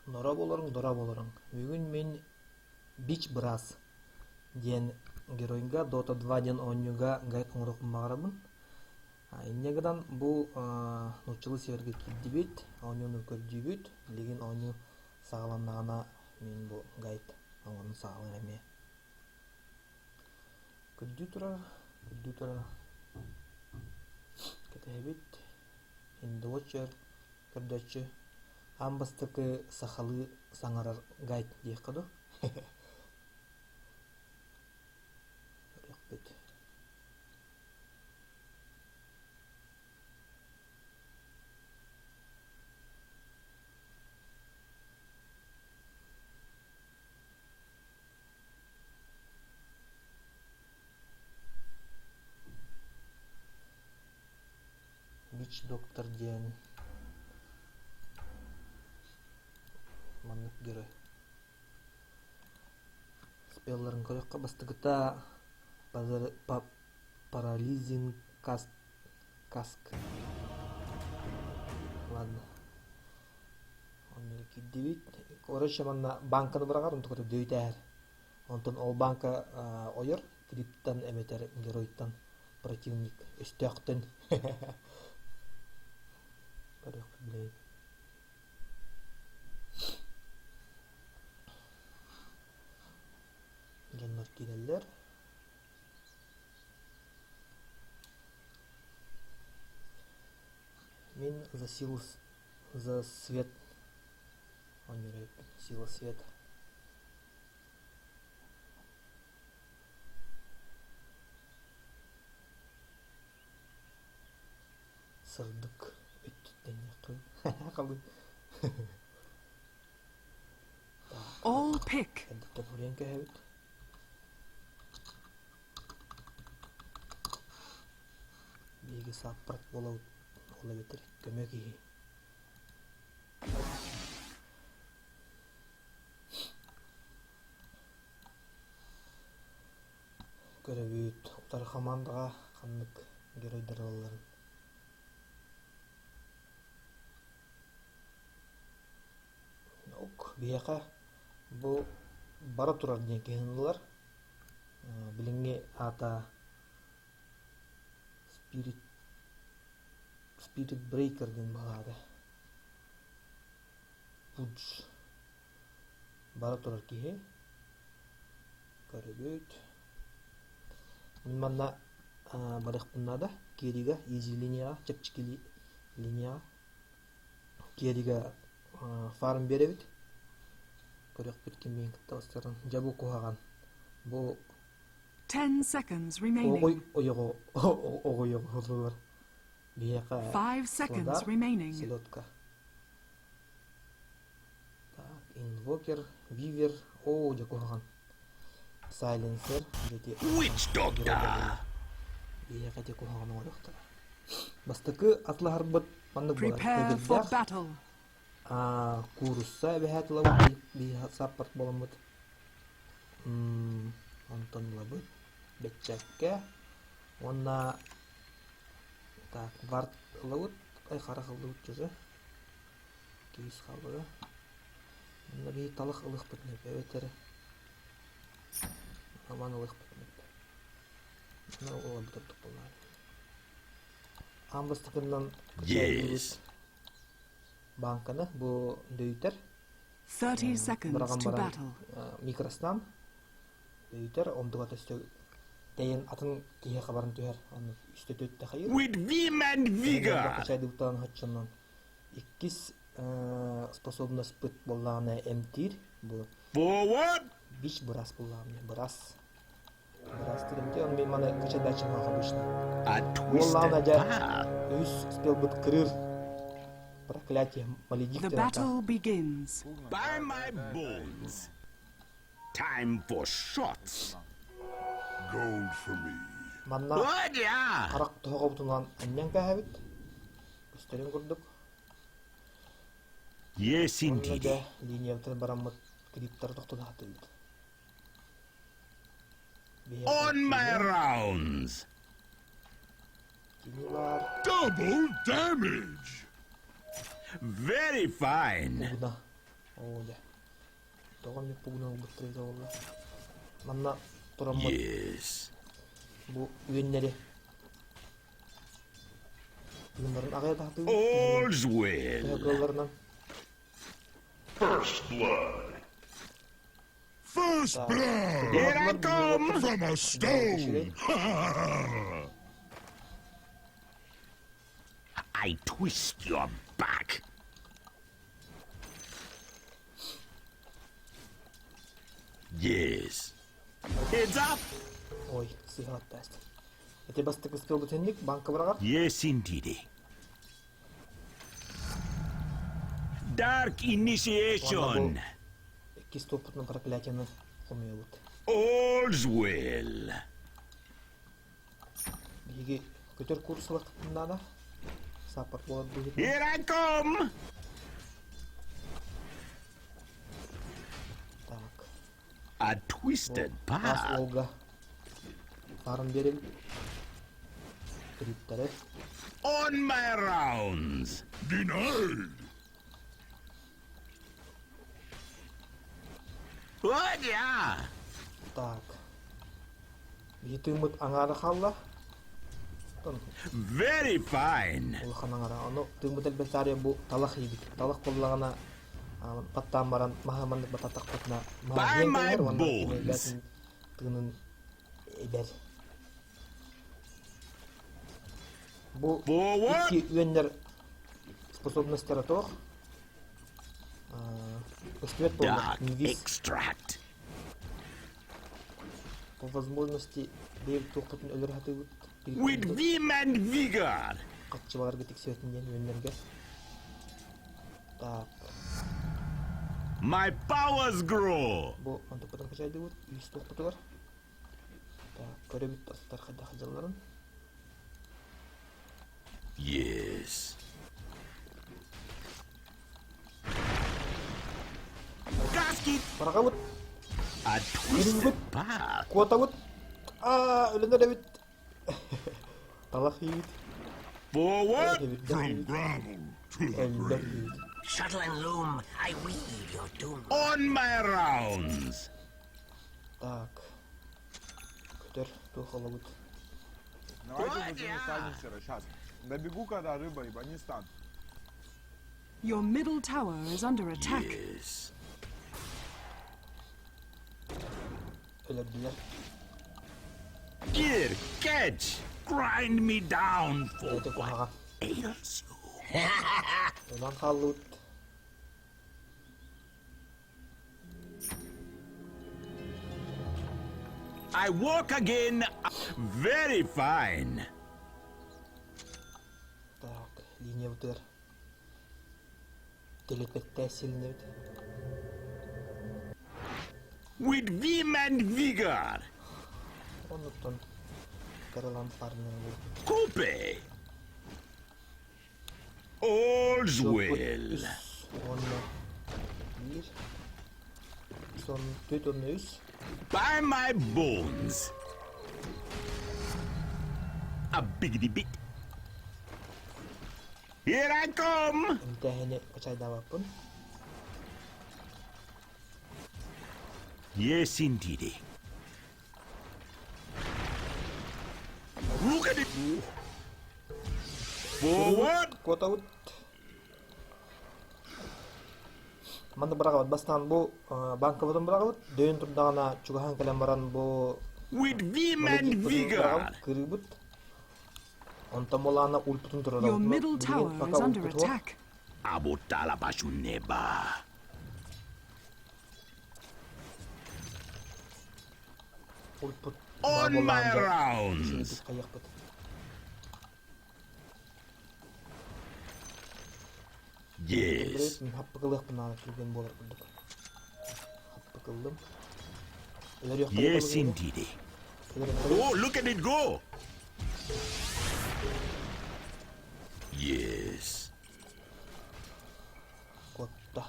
Нора болорың, дора болорың. Бүгін мен бич брас ден героинга Dota 2 ден ойнуга гайт оңрокун багарабын. Иннегидан бу нучылы северге киддибит, ойнуну көрдүбүт, леген ойну сагаланнагана мен бу гайт оңрокун сагалан эме. Көрдү тура. Кетебит. In the Watcher көрдөчү. Амбастыкы сахалы саңарар гайд дейкыды. Рөхбет. Witch Doctor диен манып герой. Спелларын көрөккө бастыгыта парализинг каск. Ладно. Он киддибит. Короче, манна банканы барагар онтукаты дөйтәр. Онтон ол банка ойыр, криптан эметер геройттан противник өстөктөн. Көрөк билейт. Genler giderler. Мен за свет. Он говорит, сила света. Сырдык. All pick. Биги саппарт бола бетер көмөк ии. Көрөбүт утар командага кандык геройдор болорун. Бияка бу бара турар деген кенелер. Билинге ата Spirit Breaker ден балады. Пудж. Бара турар кие. Көрөбөт. Мен манна барыкпынада керига easy линияга, чепчики линияга керига фарм беребит. Көрөк биткен мен кыттабастарын жабу кугаган. Бу 10 seconds remaining. Ойго. 5 seconds remaining. Селедка. Так, инвокер, вивер, жакуган. Сайленсер, Witch Doctor. Бияка жакуган ойоктор. Бастыкы атлахарбыт мандык болар. Prepare for battle. Курусса бехатлабыт, биха саппорт боламыт. Антон лабыт. Бетчакке. Онна так, вард лабыт. Ай кара кылды үтчөзө. Кейс калды. Онна бей талык ылык битнеп. Эбетери. Аман ылык битнеп. Онна ола битоптук болар. Амбастыкынан Yes. Банканы бу дөйтер. 30 seconds to battle. Микростан дөйтер ондуга төстө дейин атын кие кабарын төөр. Аны үстөтөт тахайыр. With vim and vigor. Чайдыктан хатчандан 2 способность пыт болланы эмтир бу. Forward. Бич брас болланы. Брас тирэмте он мен мана качадачын обычно. A Болланы twisted жа path. үс спел быт кырыр. Проклятие The маледиктер. battle begins. By my bones. Time for shots. Gold for me. Манна Oh yeah. Карак тоого бутунган аннан кахабит. Көстөрүн көрдүк. Yes indeed. Онда линиябытын барамыт криптар токтоду атылды. On my rounds. Килилар Double damage. Very fine. угуна Оля. Тоған мек бүгінен бұттырайды олы. Манна тұрамын Yes. бұл үйеннері. Үйенлерін ағай дағды All's well. Үйенлерінен. First blood. First blood. Here I come. From a stone. I twist your back. Yes. Heads up. Ой, сыйға аттасты. Әте басты кіспел бұтенлік банка бұрағар. Yes, indeed. Dark initiation. Екі стопытның проклятияны қомия бұд. All's well. Беге көтер курсы вақытында да саппорт болады бұл жетті. Here I come. Так. A twisted Бас path. олға барын берем. Криптері. On my rounds. Denied. What, yeah? Так. Беге үміт аңары қалла. Very fine. Улхан аңара. Аны үміт әлбәттәрі бұл талақ ебік. Талақ болағына паттан баран махамандық бататақ патына. By my bones. Тығының әбәр. Бұл Forward. iki үйенлер способностьтері тоқ. Успет болар. Dark Инвиз extract. по возможности бейл тоқпытын өлір хаты өт. With vim and vigor. Қатшыларға тексетінден үйенлерге. Так. My powers grow. Бұл антопытын қажайды өт. Үйіс тоқпыты бар. Так. Көрі бүт астар қайда қажаларын. Yes. Gasket. Бараға өт. A twisted path. Қуата өт. Өліндер өт. Талақ ебет. Forward. From gravel to the Өліндер grave. ебет. Shuttle and loom, I weave your doom. On my rounds. Так. Көтер. Тоқалы өт. Давайте будем останемся сейчас. Добегу, когда рыба, ибо не стану. Your middle tower is under attack. Yes. Өлерділер. Here, catch. Grind me down for Өте қоғаға. ails you. Өлан қалы өт. I walk again. Very fine. Так. Линия өтер. Телепетті силіне өт. With vim and vigor. Онуттан. Кырылан парнер бұл. Coupe. All's well. Оны. Bir. Son төт оны үс. By my bones. A biggity bit. Here I come. Имтәхіне қачайда бапын. Yes, indeed. Look at it. Forward. Кота өт. Манды бұрағы өт. Бастан бұл банка бұтын бұрағы өт. Дөйін тұрдағына чугахан кәлем баран бұл With vim and vigor. кірі бұт. Онтан болағына ұл бұтын тұрады. Your middle tower is under attack. Abotala bashuneba. Ұл бұт. On my rounds. Қаяқ бұт. Yes. Мен хаппы қылық бұнағы келген болар бұлдық. Хаппы қылдым. Өлер яқты Yes, indeed. Oh, look at it go. Yes. Котта.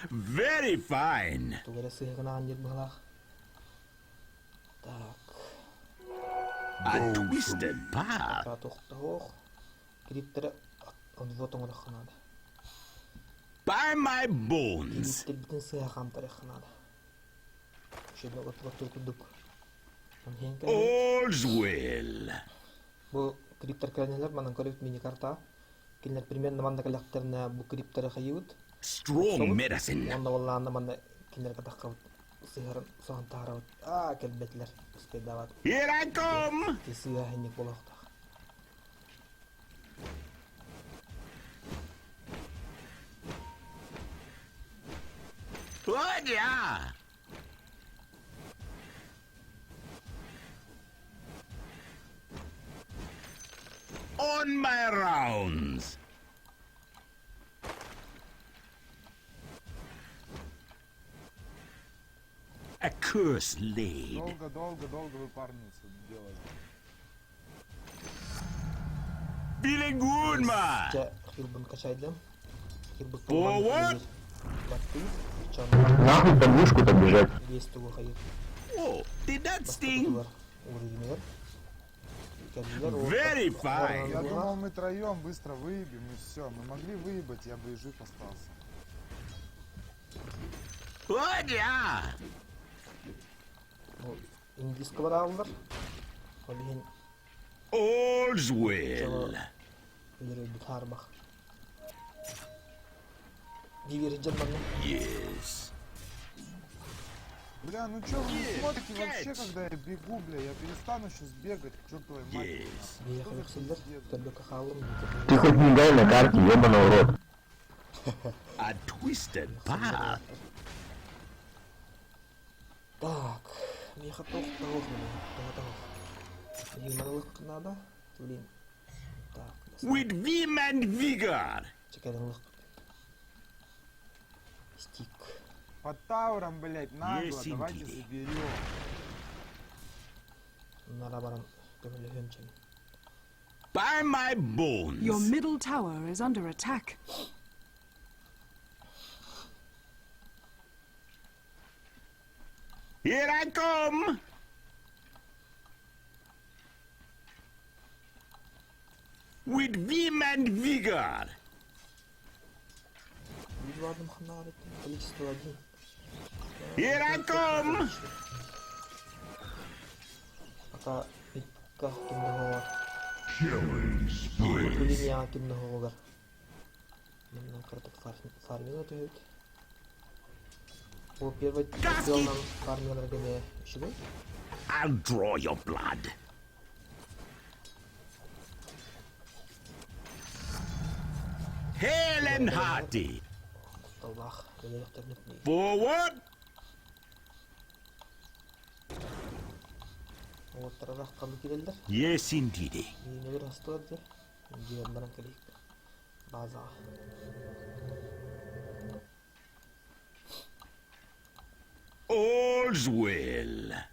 Very fine. Тугере сыйғына аңдер бұлақ. Так. A twisted path. Тра тоқты оқ. Криптері вот оңырық қанады. By my bones. Килиттер сыйа камтар ханада. Şöyle oturup kurduk. Henke All's well. bu криптер кранелер манан көрөт мини карта. Кинер примерно манда калактарына бу криптер хайыт. Strong medicine. Онда валланда манда кинер катакка сыйрын соған таарабыт. Келбетлер. Спедават. Here I come. Сыйа хенек болокта. Oh yeah. On my rounds. A curse laid. Долго вы парницу делали. Feeling good, man. Же хилбун качайдым. Хилбун Forward. Батты. Чон Нахуй под вышку-то бежать. есть тугу хайыт. Oh, did that sting? Урыгинер. Very fine. Я думал, мы троем быстро выебем и все. Мы могли выебать, я бы и жив остался. Oh yeah. İngilizce aldılar. Olihin All's well. ileri bir tarbak. Bir vereceğim bana. Yes. Бля, ну чё вы не смотрите вообще, catch. когда я бегу, бля? Я перестану сейчас бегать, чёрт твою мать. Yes. Bir yakıyorsunlar. Tabii kahalım. Ты хоть мигай на карте, ебаный в рот. A twisted path. Так, мне готов того. Лимонлык надо. Блин. Так. With vim and vigor. Чекалинлык. Стик. Под тауром, блядь, нагло, Есть давайте интелли. заберем. Нарабаран. Böyle hemçin. By my bones. Your middle tower is under attack. Here I come. With vim and vigor. Bir vardım hanaret. Количество один. Here I come. Пока итка кинного var. Killing spree. Bu linya кинного var. Bundan kırtık farming ötüyor. Bu первый сделан фармер гене шибы. I'll draw your blood. Hail and hearty. Allah, böyle yaptırmak değil. Forward. O tarafa kalı gelirler. Yes, indeedy. Neler hasta var diye. Diğerlerden kalik. Bazı. All's well.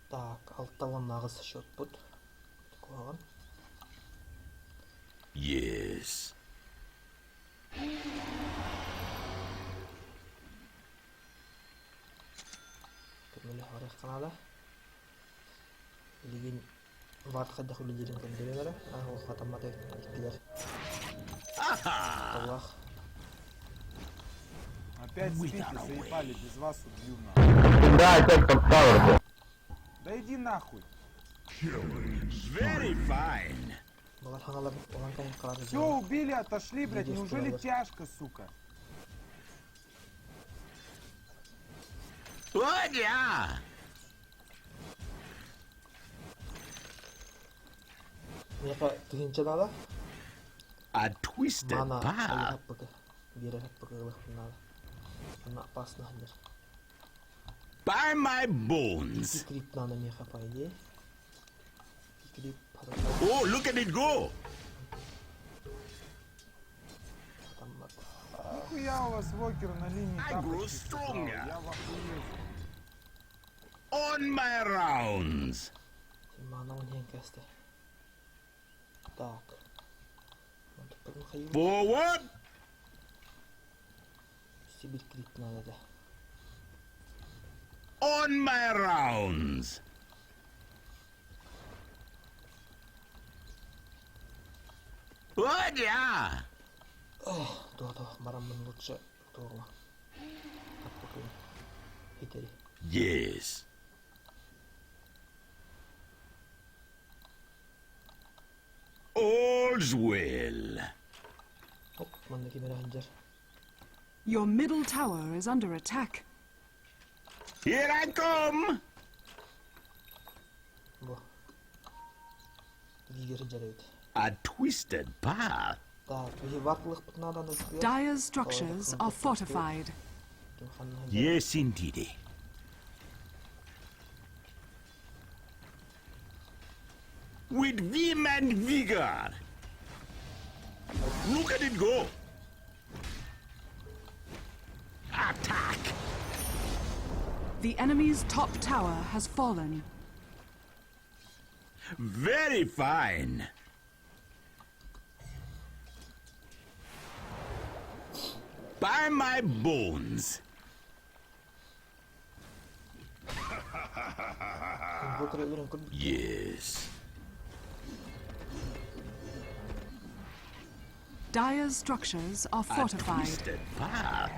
Так, алтtawan нағыз шот бұд. Қоған. Yes. Кірмелі харық қанада. Леген вард қайда құлы жерін көндірелері. Ол қатамады ектілер. Allah. Опять спите, заебали, без вас убью нахуй. Всегда опять под тауэр. Да иди нахуй. Very fine. Бұлар хаңалар оған кайын қалады. Все, убили, отошли, блядь, Видишь, неужели куда тяжко, сука? Oh yeah. Меха түйінші дала. A twisted Мана path. айы хаппықы. Бері хаппықы ғылық надо. Она опасно хандыр. By my bones. İki krip nana меха по идее. İki krip para. Oh, look at it go. Атаммат. Нихуя у вас вокер на линии I grew тапочки собрал, stronger. я в охуе. On my rounds. Мана он хен кәсті. Так. Бұның қайын. Forward. Сибир крип надо да. On my rounds. Oh yeah. То марамын лучше торла. Так пока. Хитери. Yes. All's well. Оп, мында кемер ханжар. Your middle tower is under attack. Here I come. Бу. Гигер жарайт. A twisted path. Так, ви вартлык бутнадан өткөр. Dire's structures are fortified. Yes, indeedy. With vim and vigor. Look at it go. Attack. The enemy's top tower has fallen. Very fine. By my bones. Бутыр өрөн көр. Yes. Dire's structures are A fortified. twisted path.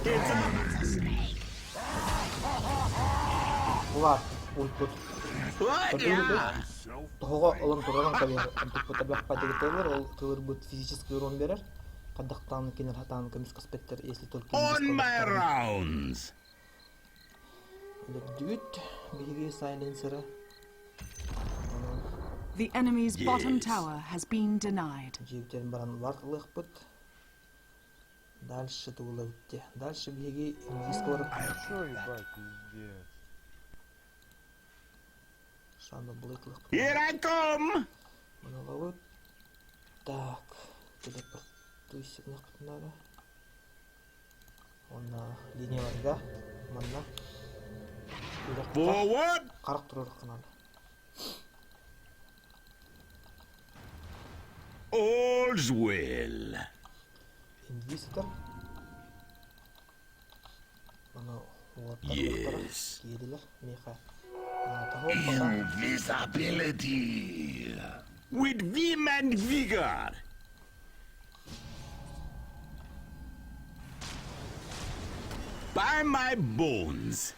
It's up. Булар, ультут. What? Yeah. Тога олон турган кабер. Антып табак падыгытылар, ол тылыр бут физический урон берер. Кадактан кинер хатан көмүс каспеттер, если только On my rounds. Дүт, биги сайленсера. The enemy's bottom Yes. tower has been denied. Жигтерин баран вартлык бут. Дальше тугула үтте. Дальше биги инвестор Что, ебать, пиздец. шанда блыклык. Here I come. Мыналавыт. Так, телепорт туйсик надо. Онна линияларга манна. Forward. Карак турурак кынады. All's well. Инвестор. Мына Yes. киедилер. Меха. Тахоппага. Invisibility. With vim and vigor. By my bones.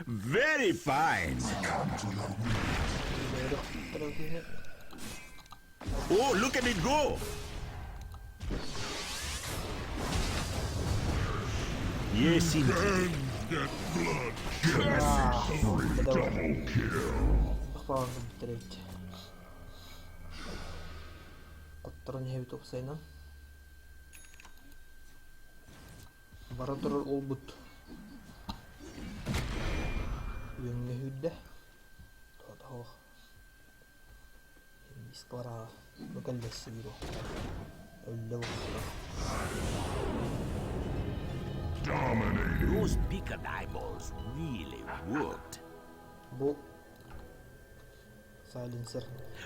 Very fine. Oh, look at it go. Yes, indeed. Бахпаган битерейт. Котторун хеби топсайнан. Барадыр ол бут. Үйөнгө хүддө. Тоо. Мистора бакалдасы биру. Өллө болду. Those beaked eyeballs really worked. Бу сайленсер.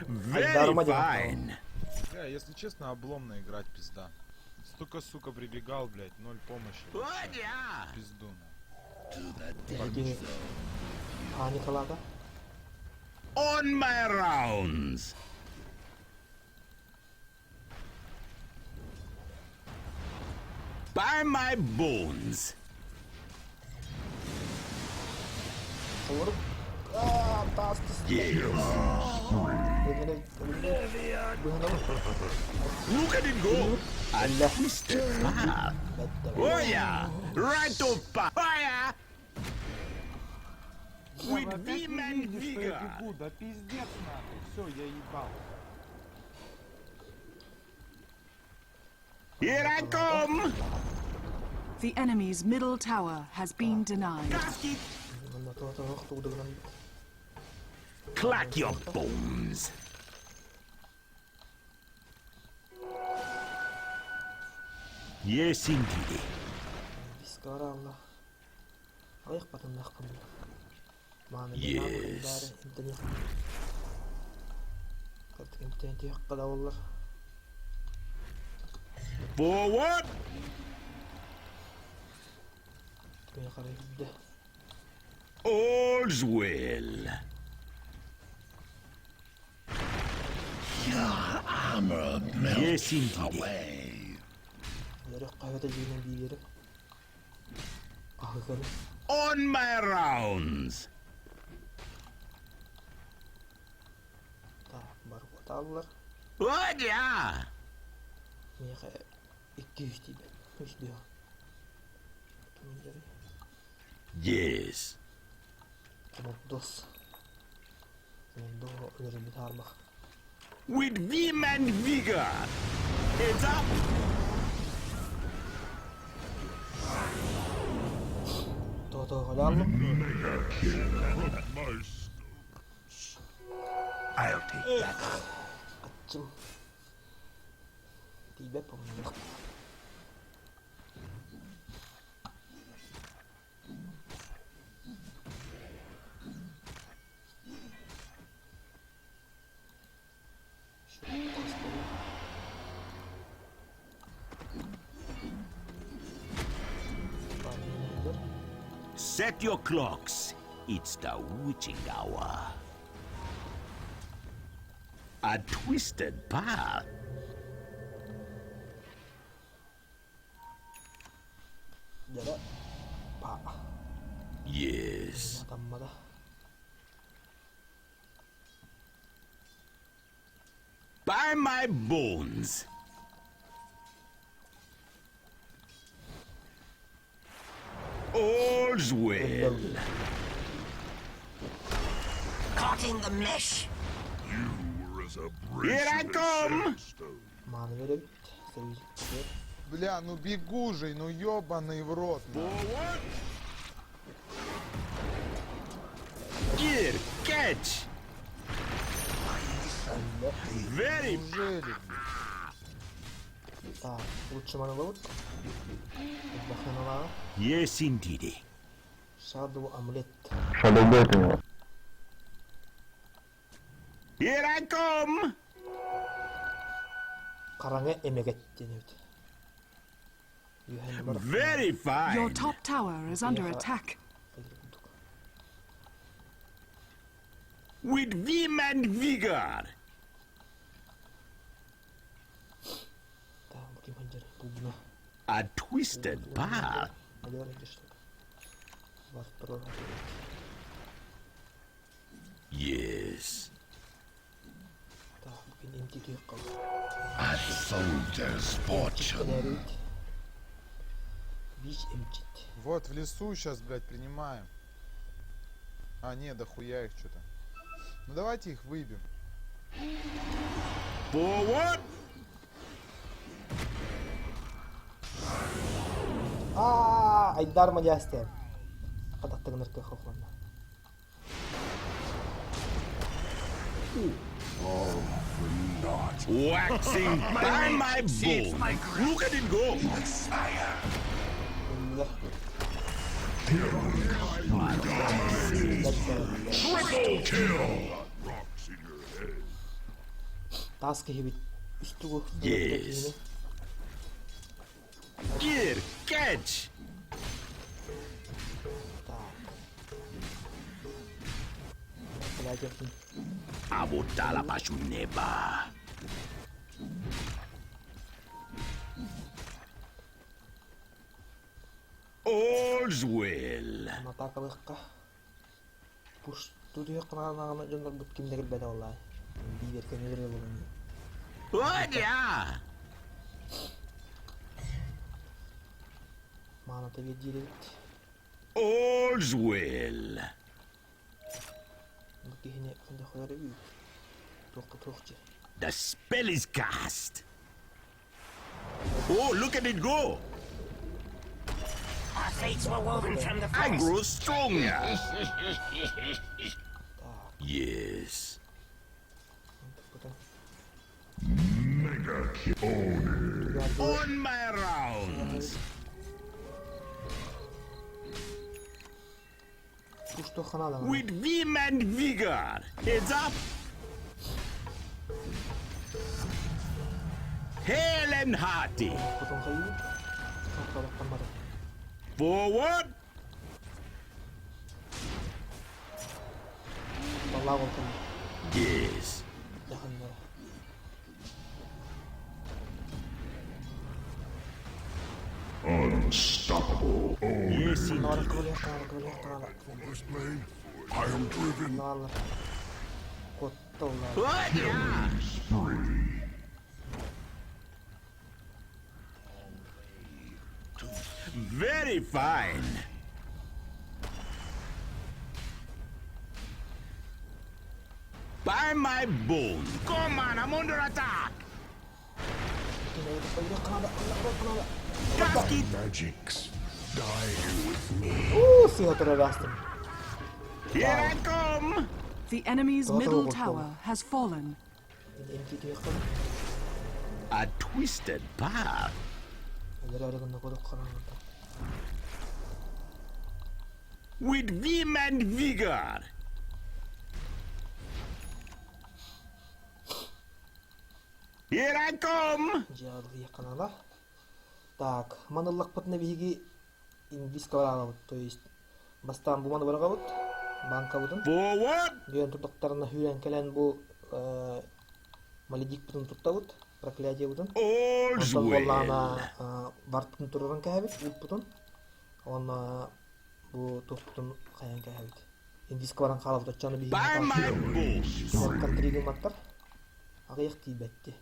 Very fine. Бля, если честно, обломно играть, пизда. Столько, сука, прибегал, блядь, ноль помощи. What? Yeah. Пизду, на. Эдиги Николага. On my rounds. By my bones. Doğru. Tastı. Yes. Look at it go. A twisted path. Oh yeah. Right to fire. With Опять vim не and видишь, что я vigor. бегу, да пиздец нахуй. Все, я ебал. Here I come. The enemy's middle tower has been denied. Casket. Clack your bones. Yes, indeed. Скаралла. Аяқ батын нақпын. Yes. Картыкентен тияққа да олар. Forward. Төмен қарай күдді. All's well. summer Yes, melts indeed. away. Yarı kahvede yine bir yeri. Ahıkarı. On my rounds. Tamam, var bu aldılar. Oh yeah. Niye 200 değil. 3 diyor. Tumunları. Yes. Tamam, dos. Senin doğru ölürüm bir tarmak. With vim and vigor. Heads up. Doğru gol aldım. I'll take that. Açım. Değil be bunu. Set your clocks. It's the witching hour. A twisted path. Yere. Pa. Yes. Atanmadı. By my bones. All's well. Caught in the mesh. You were as a Here I come. sandstone. Manevi bit. Sevecek bir şey. Бля, ну бегу же, ну ёбаный в рот. Forward. Here, catch. Very. Неужели, блядь? Так, лучше монолог. Bakın Yes, indeed. Shadow Amulet. Шадоубет у него. Here I come. Karange emeget deniyor. Yuhen var. Very Your fine. top tower is under attack. With vim and vigor. Tamam bakayım pencere. Buna. A twisted path. Hadi öğrenci işte. Var pro. Yes. Tamam bugün imtiki yok kaldı. A soldier's fortune. Подарить. Бич эмчит. Вот в лесу сейчас, блядь, принимаем. А, нет, дохуя их что-то. Ну давайте их выбьем. Forward. Айдар Мадястер. Кадактыгын ныркы хохланна. Waxing by my bones. Look at it go. Ölüler. Triple kill. Rocks in your head. Таски хибит. Üstü bu. Yes. Here, catch. Felaketin. Abotala pashuneba. All's well. Matakalıkka. Push tutuyor kanalına canlar bu kimde beda vallahi. Bir yerken yere bulun. Oh yeah. Mana tabi direkt. All's well. Bu kihine kanda koyarı büyük. Tokçu. The spell is cast. Oh, look at it go. Our fates were woven from the I first. grow stronger. Yes. Mega kill. On my rounds. Push to kanala. With vim and vigor. Heads up. Hail and hearty. Potong kayu. Tolak kamar. Forward. Vallahi volkan. Yes. Jangan merah. Unstoppable. Yes, Nora indeed. kıvırıyor. This blade, I am driven. Nallar. Kotta ular. Oh, yeah. Spree. Very fine. By my bone. Come on, I'm under attack. Casket. Magics, die with me. Sigortaya bastım. Here I come. The enemy's Doğru middle bakalım. tower has fallen. MTT yakalım. A twisted path. Neler aragında koduk karanlıkta. With vim and vigor. Here I come. Cihazı yakanalar. Так, маныллак патна биги инвиска барабыт, то есть бастан бу маны барабыт, банка бутун. Forward. Дүйөн турдуктарына хүрен келен бу маледик бутун туттабыт, проклятие бутун. All's Онтон well. боллана бартын туруран кәбит, ут бутун. Онна бу тук бутун каян кәбит. Инвиска баран калып тотчаны биги. By my bone. Саркан тригин маттар. Агыяк тийбетти.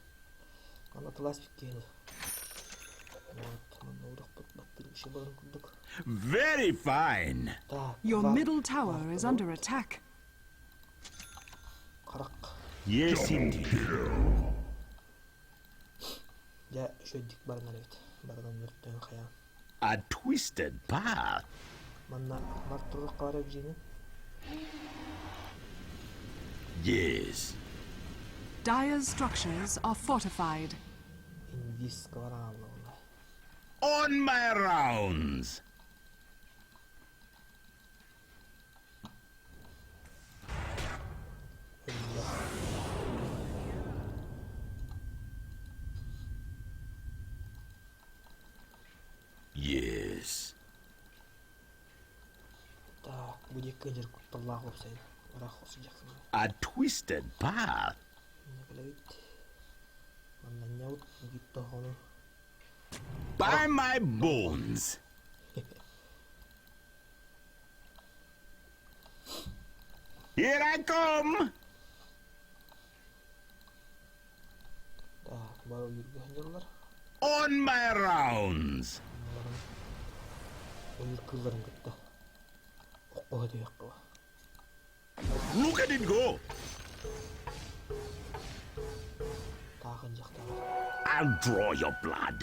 Ана тылас биккени. Вот, мына урак баттыр иши баран курдук. Very fine. Так, Your var- middle tower is under attack. Карак. Yes, indeed. Я шөйдик баран алебит. Бардан өрттөн каян. A twisted path. Манна бар турдукка барып жеңин. Yes. Dire's structures are fortified. Инвиска баран алды онда. On my rounds. Yes. Так, бу декке жер кутталлах болсайdı. Барак болсу жаксын. A twisted path. Не келебит. Манна нябыт гитто хону. By my bones. Here I come. Так, барып жүргөн жерлер. On my rounds. Oyur kızların gitti. Okko hadi yakla. Look at it go. Takınacak da. I'll draw your blood.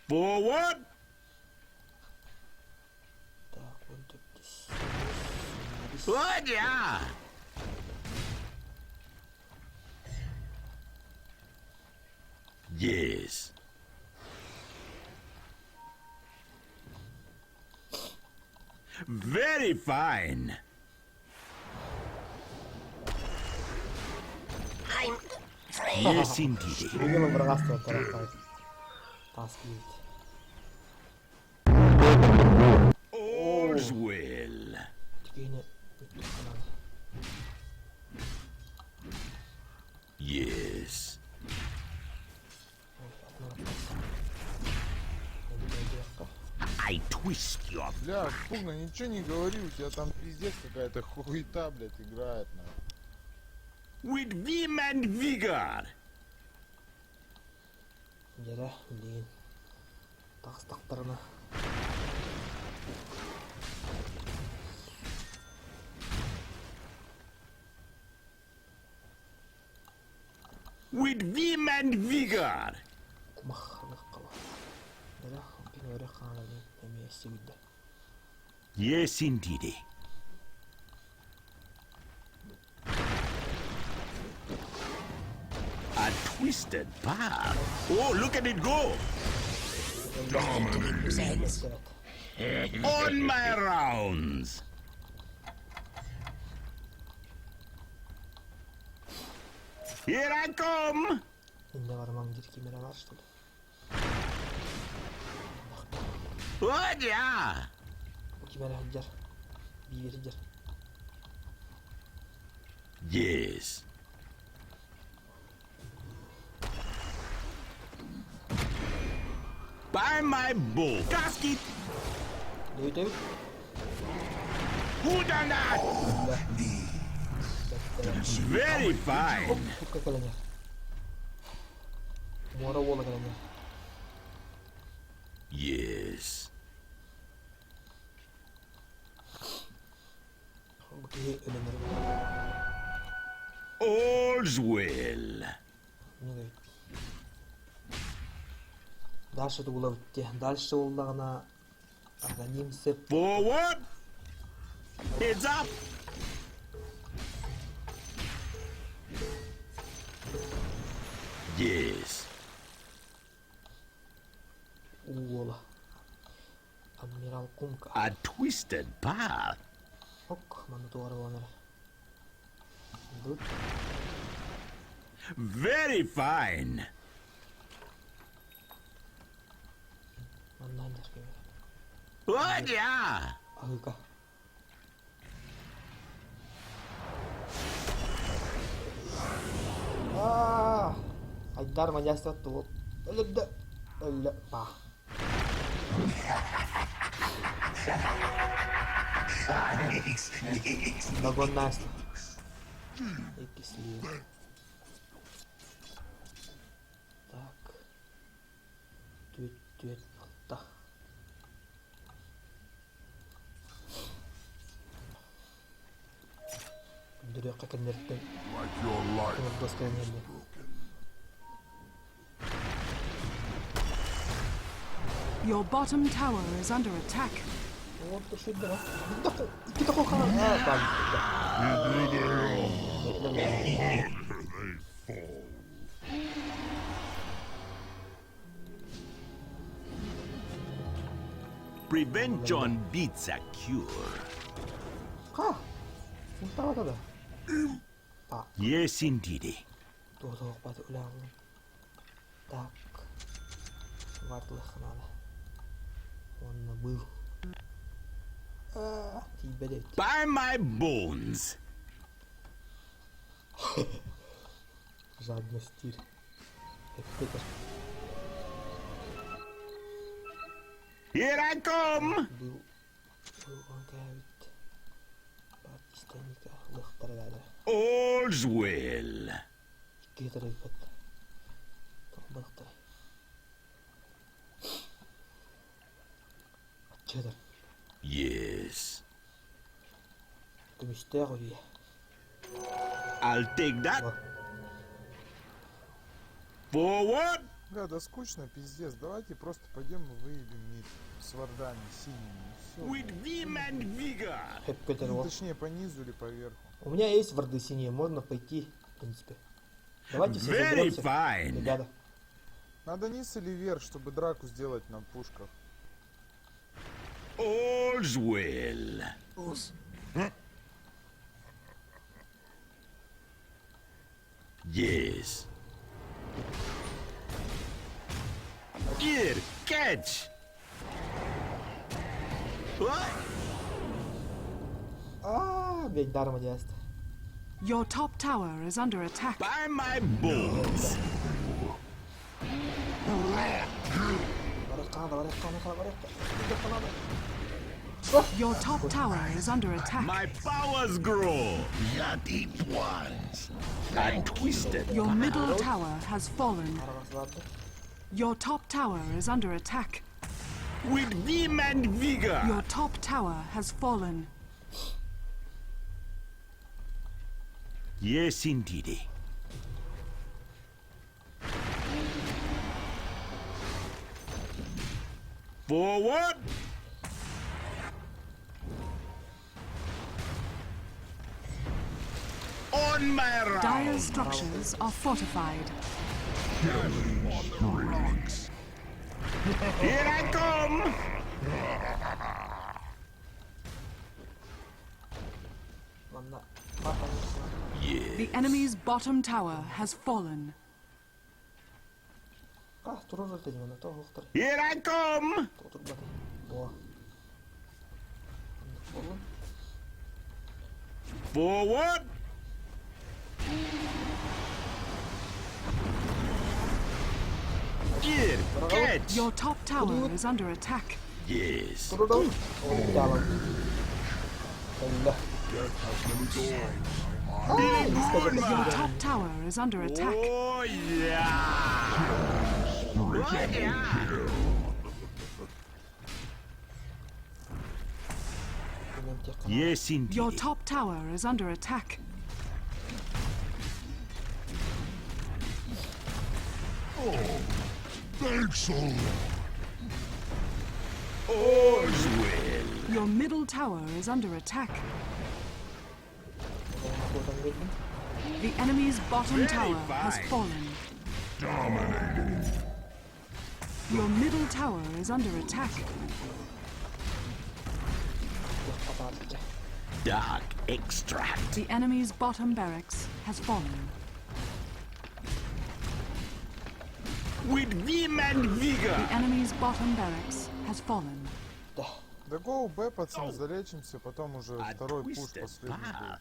Forward. Tak, öldük biz. Oh, yeah. Yes. Very fine. I'm free. Yes, indeed. Bugün bir gazete o tarafta. Tasbih. All's well. Tükeyini ütük kalan. Yes. I twist your... Бля, Пугна, ничего не говори, у тебя там пиздец какая-то хуета, блядь, играет, на. With vim and vigor. Yere bildiğin. Takstaklarına. With vim and vigor. Kumaklık kala. Yere bir öyle kanalını demeyesi bildi. Yes, indeed. A twisted path. Oh, look at it go. Evet. On my rounds. Here I come. İnde varmam bir kimere başladı. Oh, yeah. Bu kimere hıcar. Bir hıcar. Yes. By my bull. Gasket. Löytyy. Who done that? Very fine. Tukka kalinya. Muara wala kalinya. Yes. Oke, dengar. All's well. Не говорит. Дальше это было дальше уллагана органимся. Forward. Heads up. Yes. Уола. Адмирал Кунка. A twisted path. Ок, мана туара ванер. Good. Very fine. Мана нерки. What yeah? Агыка. Айдар мадястат вот. Леда. Ле па. Догон Настя. И кислее. Так. Түйт. Алта. Дүрөккө кендерттен. Like your life. Досканелли. Your bottom tower is under attack. Вот что это. Иди такой хана. Prevention beats a cure. Ха. Унтаа да. Па. Yes, indeed. Тоосоо пат улаан. Так. Вартлах надо. Он был. Тебе By my bones. жадный стиль. Это Here I come. был он говорит. Пакистаника лохтарада. All's well. Кетерек бат. Томбахта. Чедер. Yes. Ты мечтаешь ли? I'll take that. Forward. Бля, да скучно, пиздец. Давайте просто пойдем и выебем мид с вардами синими. Все. With vim and vigor. Хэппетер. Точнее, по низу или по верху. У меня есть варды синие, можно пойти, в принципе. Давайте все Very соберемся, fine. ребята. Надо низ или вверх, чтобы драку сделать на пушках. All's well. Yes. Here, catch. What? Блядь, даром яст. Your top tower is under attack. By my bones. Your top tower is under attack. My powers grow. The deep ones. And twisted. Your middle tower has fallen. Your top tower is under attack. With vim and vigor. Your top tower has fallen. Yes, indeed. Forward. On my round. Dire structures are fortified. Here I come. The enemy's bottom tower has fallen. Туроза ты не то лохтар. Here I come. Тут бат. О. Forward. Here, catch. Your top tower is under attack. Yes. Turun. Oh, jalan. Udah. Your top tower is under attack. Oh yeah. Oh yeah. Yes, indeed. Your top tower is under attack. Thanks, all. All's well. Your middle tower is under attack. The enemy's bottom tower has fine. fallen. Your middle tower is under attack. Dark extract. The enemy's bottom barracks has fallen. With vim and vigor. The enemy's bottom barracks has fallen. Да гоу, Б, пацаны, залечимся, потом уже A второй пуш twisted последний будет. path.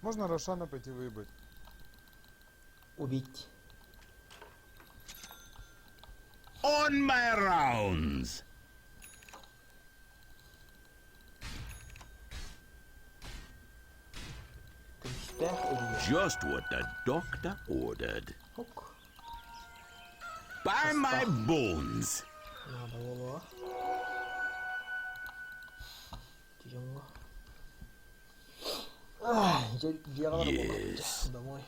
Можно Рошана пойти выебать. Убить. On my rounds. Пустях убить. Just what the doctor ordered. Хук. By my bones. Надо было. Тихо. Дело Yes. домой.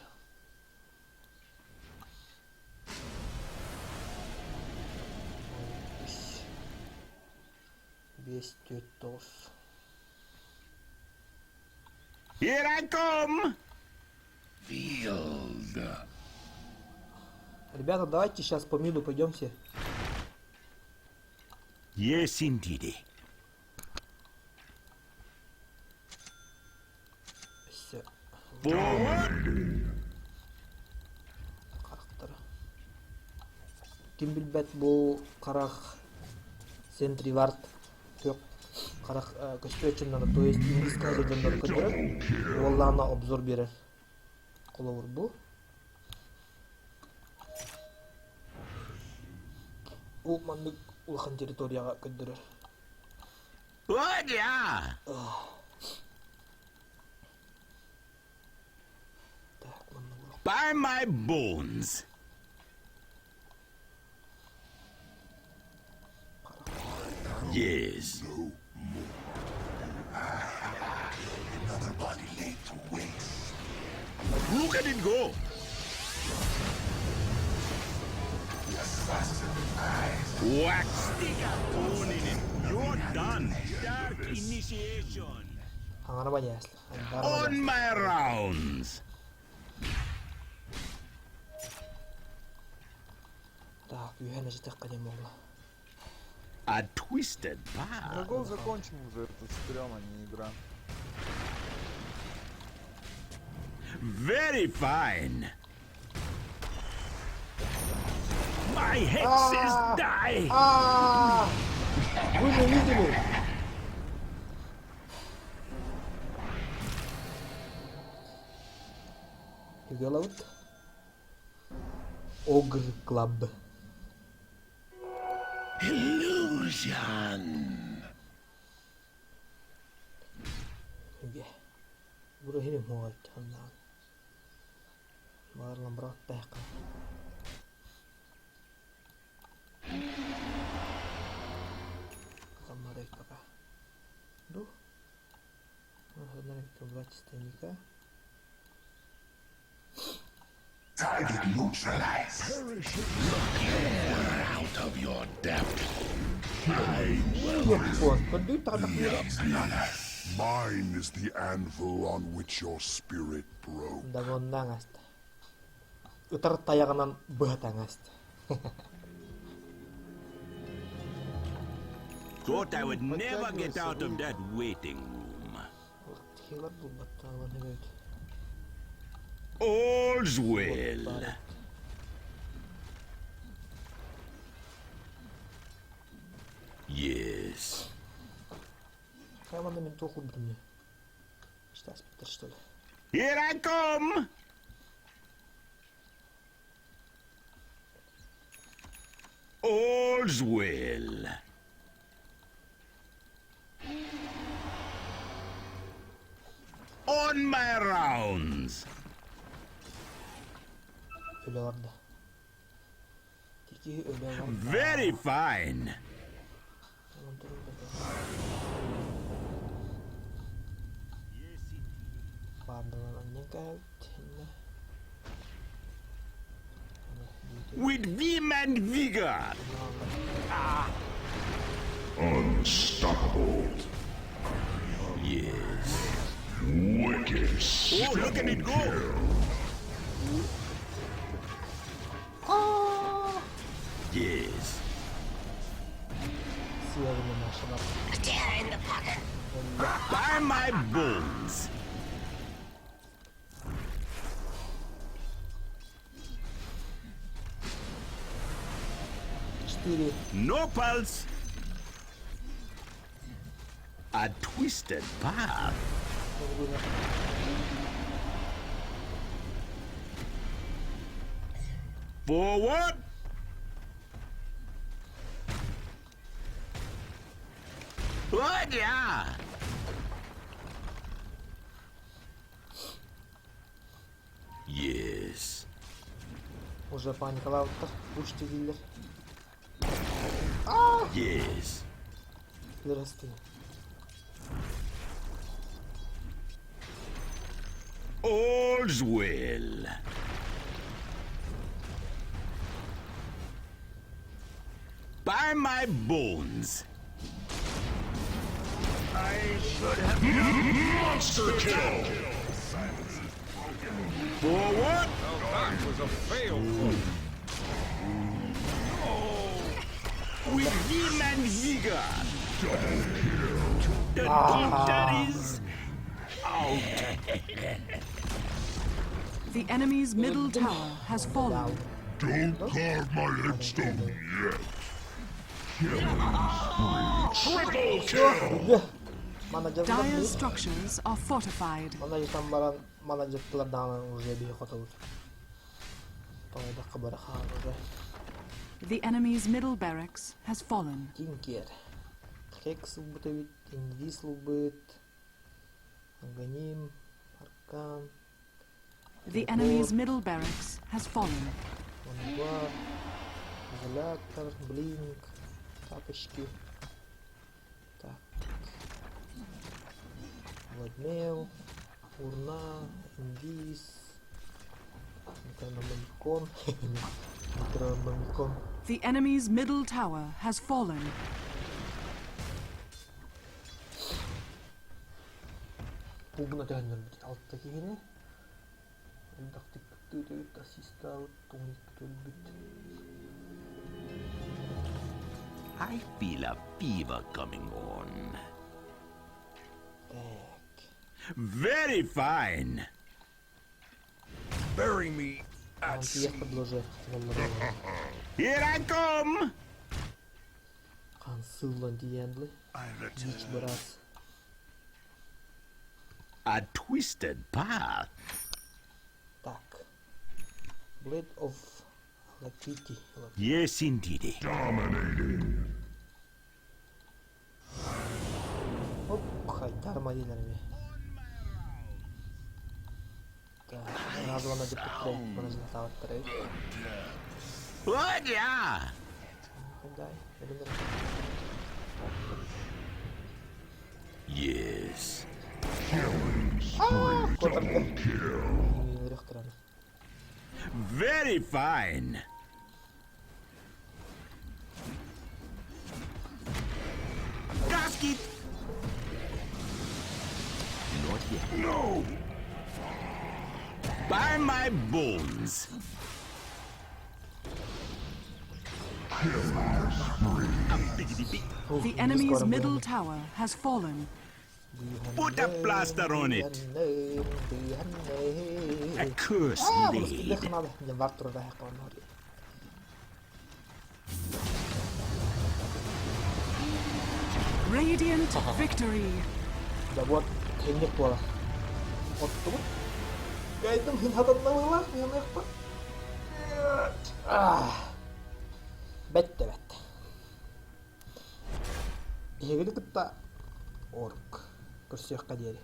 Без тетос. Here I come. Field. Ребята, давайте сейчас по миду пойдемте. Yes, indeed. Все. Forward. Карақтары. Ким билбет бул карак Сентривард жоқ карак көчпөчүнөн, то есть инглискай жерден көрүп, олларына обзор берер. Коловур бу. Улмандык улхан территорияга көндөрөр. Oh yeah. Так, мында урак. By my bones. Yes. Look at it go. Wax sticker bone in it. You're done. Dark initiation. Аңара баясла. On my rounds. Так, юхена житакка дем болду. A twisted Да path. гол закончим уже, это стрём, а не игра. Very fine. My hexes die. Вы же видели? Югалаут. Огр Клаб. Illusion. Үге. Буру хинем хоолт ханнаа. Баарлан брат байка. Камарек пока. Ду. Надо брать стенника. Target neutralized. Clear out of your depth. Вот, подуй так. Mine is the anvil on which your spirit broke. Дагондан аст. Утар таягынан быхатан аст. Thought I would never get out of that waiting room. Хилар бул баттаган негет. All's well. Yes. Команда мен току бирне. Что аспектор, что ли? Here I come. All's well. On my rounds. Öyle vardı. Teki öyle vardı. Very fine. Tamam, durun bakalım. Vardı lan annen gayet. With vim and vigor. Unstoppable. Yes. Wicked. Oh, look at it go. Yes. Siyahını maşallah. Tear in the pocket. By my bones. Четыре. No pulse. A twisted path. Forward. Oh, yeah. Yes. Уже паниковал-то. Пушьте дилер. Yes. Вырасти. All's well. By my bones. Monster kill. Forward. With vim and vigor. The doctor is out. The enemy's middle tower has fallen. Don't carve my headstone yet. Triple kill. Manager Dire's structures are fortified. Manager tambaran manager kladana уже бихотал. Тойда кабара хан уже. The enemy's middle barracks has fallen. Тинкер. Хекс бытовит, инвис лубит. Аганим, аркан. The enemy's middle barracks has fallen. Ванвар. Изолятор, блинк. Тапочки. Так. Владмейл. Урна. Инвис. Некрономикон. Некрономикон. The enemy's middle tower has fallen. Пугна тәңір бит. Алтта кегені. Элдақтық күтті өтөйт. Ассист ауыт. Туңыз бүтөл I feel a fever coming on. Так. Very fine. Bury me at Антиях подложи. Here I come. Қансылын дегенді. Дич біраз. A twisted path. Так. Blade of Electricity. Yes, indeed. dominating. Оп, қайтарма дейлер ме. Так, названа деп тұтты. Бұны жын сағаттыр өй. Oh, yeah. Қандай, білімдер. Yes. Қотырды. Үйінірек тұрады. Very fine. Gasket. Not yet. No. By my bones. The enemy's middle tower has fallen. Put a plaster on it. A curse laid. Дехін ады. Мен бар тұрды аяққан бар. Radiant victory. Да вот, теңдек бола. Отты бұл. Гайдым, мен адамна ойлақ, мен аяқпа. Бетте. Егілі кітта орк. Көрсек қадері.